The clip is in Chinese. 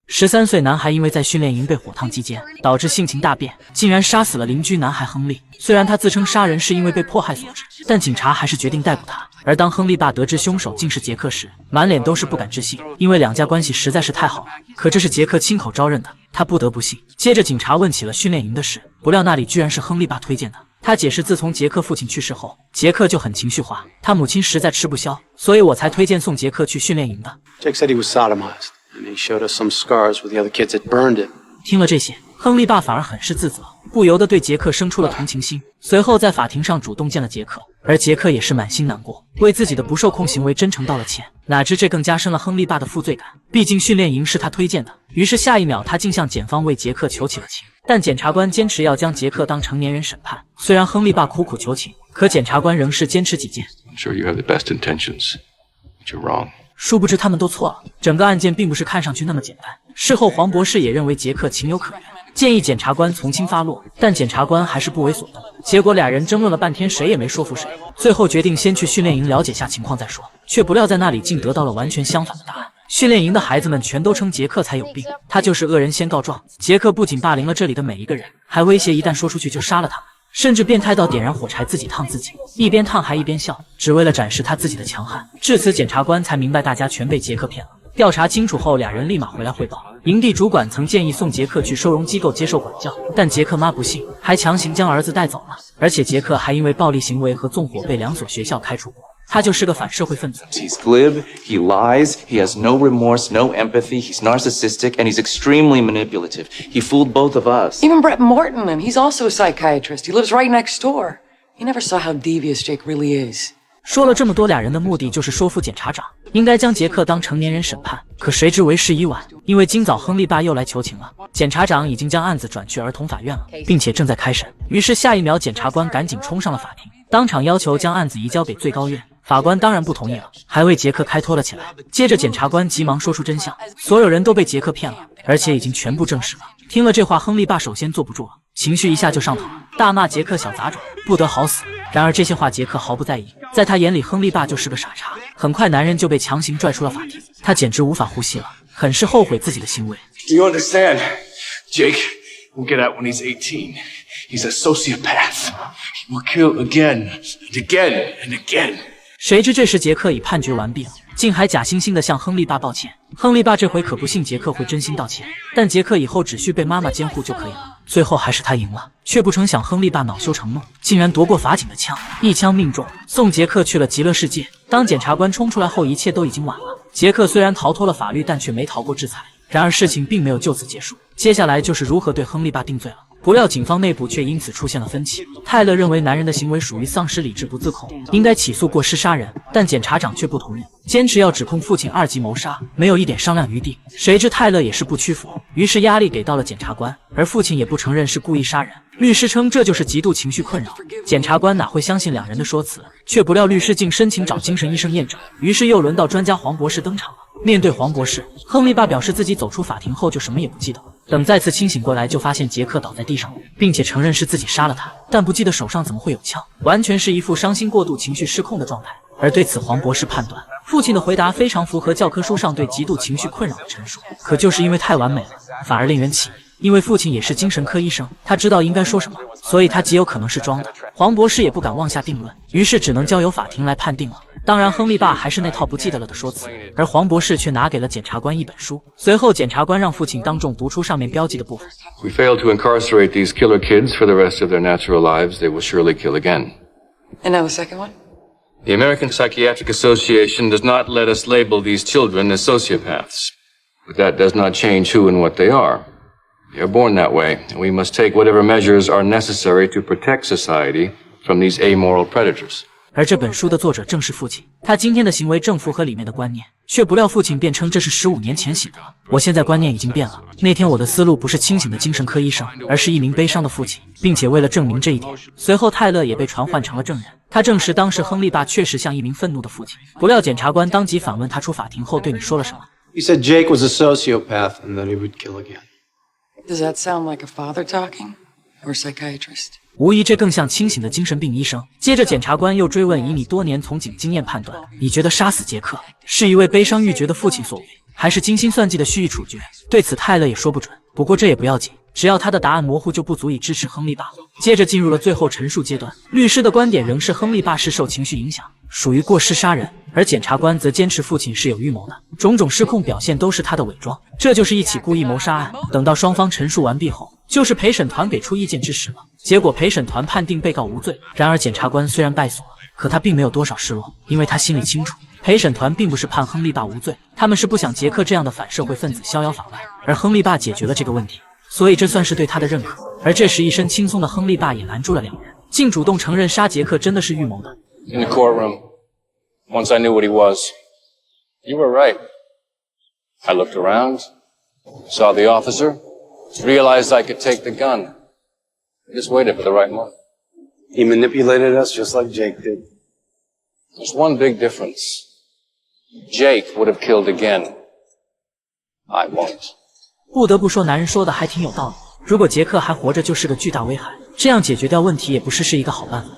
13岁男孩因为在训练营被火烫击肩，导致性情大变，竟然杀死了邻居男孩亨利。虽然他自称杀人是因为被迫害所致，但警察还是决定逮捕他。而当亨利爸得知凶手竟是杰克时，满脸都是不敢置信，因为两家关系实在是太好了。可这是杰克亲口招认的，他不得不信。接着警察问起了训练营的事，不料那里居然是亨利爸推荐的。他解释，自从杰克父亲去世后，杰克就很情绪化，他母亲实在吃不消，所以我才推荐送杰克去训练营的。Jake said he was sodomized, and he showed us some scars where the other kids had burned him. 听了这些，亨利爸反而很是自责，不由得对杰克生出了同情心。随后在法庭上主动见了杰克，而杰克也是满心难过，为自己的不受控行为真诚道了歉。哪知这更加深了亨利爸的负罪感，毕竟训练营是他推荐的。于是下一秒，他竟向检方为杰克求起了情。但检察官坚持要将杰克当成年人审判。虽然亨利爸苦苦求情，可检察官仍是坚持己见。I'm sure you have the best intentions, but you're wrong. 殊不知他们都错了，整个案件并不是看上去那么简单。事后黄博士也认为杰克情有可原，建议检察官从轻发落，但检察官还是不为所动。结果俩人争论了半天，谁也没说服谁，最后决定先去训练营了解下情况再说。却不料在那里竟得到了完全相反的答案。训练营的孩子们全都称杰克才有病，他就是恶人先告状。杰克不仅霸凌了这里的每一个人，还威胁一旦说出去就杀了他们，甚至变态到点燃火柴自己烫自己，一边烫还一边笑，只为了展示他自己的强悍。至此检察官才明白大家全被杰克骗了。调查清楚后，俩人立马回来汇报。营地主管曾建议送杰克去收容机构接受管教，但杰克妈不信，还强行将儿子带走了。而且杰克还因为暴力行为和纵火被2所学校开除过。他就是个反社会分子。He's glib, he lies, he has no remorse, no empathy, he's narcissistic, and he's extremely manipulative. He fooled both of us. Even Brett Morton, and he's also a psychiatrist. He lives right next door. He never saw how devious Jake really is. 说了这么多，俩人的目的就是说服检察长，应该将杰克当成年人审判。可谁知为时已晚，因为今早亨利爸又来求情了，检察长已经将案子转去儿童法院了，并且正在开审。于是下一秒，检察官赶紧冲上了法庭，当场要求将案子移交给最高院。法官当然不同意了，还为杰克开脱了起来。接着检察官急忙说出真相，所有人都被杰克骗了，而且已经全部证实了。听了这话，亨利爸首先坐不住了，情绪一下就上头了，大骂杰克小杂种，不得好死。然而这些话杰克毫不在意，在他眼里亨利爸就是个傻叉。很快男人就被强行拽出了法庭，他简直无法呼吸了，很是后悔自己的行为。 Do you understand? Jake will get out when he's 18. He's a sociopath. He will kill again and again and again. 谁知这时杰克已判决完毕了，竟还假惺惺地向亨利爸道歉。亨利爸这回可不信杰克会真心道歉，但杰克以后只需被妈妈监护就可以了。最后还是他赢了，却不成想亨利爸恼羞成怒，竟然夺过法警的枪，一枪命中，送杰克去了极乐世界。当检察官冲出来后，一切都已经晚了。杰克虽然逃脱了法律，但却没逃过制裁。然而事情并没有就此结束，接下来就是如何对亨利爸定罪了。不料警方内部却因此出现了分歧。泰勒认为男人的行为属于丧失理智不自控，应该起诉过失杀人，但检察长却不同意，坚持要指控父亲2级谋杀，没有一点商量余地。谁知泰勒也是不屈服，于是压力给到了检察官，而父亲也不承认是故意杀人。律师称这就是极度情绪困扰。检察官哪会相信两人的说辞，却不料律师竟申请找精神医生验证。于是又轮到专家黄博士登场了。面对黄博士，亨利爸表示自己走出法庭后就什么也不记得了。等再次清醒过来，就发现杰克倒在地上，并且承认是自己杀了他，但不记得手上怎么会有枪，完全是一副伤心过度、情绪失控的状态。而对此，黄博士判断父亲的回答非常符合教科书上对极度情绪困扰的陈述，可就是因为太完美了，反而令人起疑。因为父亲也是精神科医生，他知道应该说什么，所以他极有可能是装的。黄博士也不敢妄下定论，于是只能交由法庭来判定了。当然，亨利爸还是那套不记得了的说辞，而黄博士却拿给了检察官一本书。随后，检察官让父亲当众读出上面标记的部分。If we fail to incarcerate these killer kids for the rest of their natural lives, they will surely kill again. And now the second one? The American Psychiatric Association does not let us label these children as sociopaths, but that does not change who and what they are. They are born that way, and we must take whatever measures are necessary to protect society from these amoral predators. 而这本书的作者正是父亲，他今天的行为正符合里面的观念，却不料父亲便称这是15年前写的了。我现在观念已经变了，那天我的思路不是清醒的精神科医生，而是一名悲伤的父亲，并且为了证明这一点，随后泰勒也被传唤成了证人，他证实当时亨利爸确实像一名愤怒的父亲。不料检察官当即反问他出法庭后对你说了什么。 He said Jake was a sociopath and that he would kill again. Does that sound like a father talking? Or a psychiatrist? 无疑这更像清醒的精神病医生。接着检察官又追问，以你多年从警经验判断，你觉得杀死杰克是一位悲伤欲绝的父亲所为，还是精心算计的蓄意处决？对此泰勒也说不准。不过这也不要紧，只要他的答案模糊，就不足以支持亨利爸。接着进入了最后陈述阶段，律师的观点仍是亨利爸是受情绪影响，属于过失杀人，而检察官则坚持父亲是有预谋的，种种失控表现都是他的伪装，这就是一起故意谋杀案。等到双方陈述完毕后，就是陪审团给出意见之时了。结果陪审团判定被告无罪，然而检察官虽然败诉了，可他并没有多少失落，因为他心里清楚，陪审团并不是判亨利爸无罪，他们是不想杰克这样的反社会分子逍遥法外，而亨利爸解决了这个问题，所以这算是对他的认可。而这时一身轻松的亨利爸也拦住了两人，竟主动承认杀杰克真的是预谋的。In the courtroom, once I knew what he was, you were right. I looked around, saw the officer, realized I could take the gun. I just waited for the right moment. He manipulated us just like Jake did. There's one big difference. Jake would have killed again. I won't. 不得不说，男人说的还挺有道理。如果杰克还活着，就是个巨大危害，这样解决掉问题也不是一个好办法。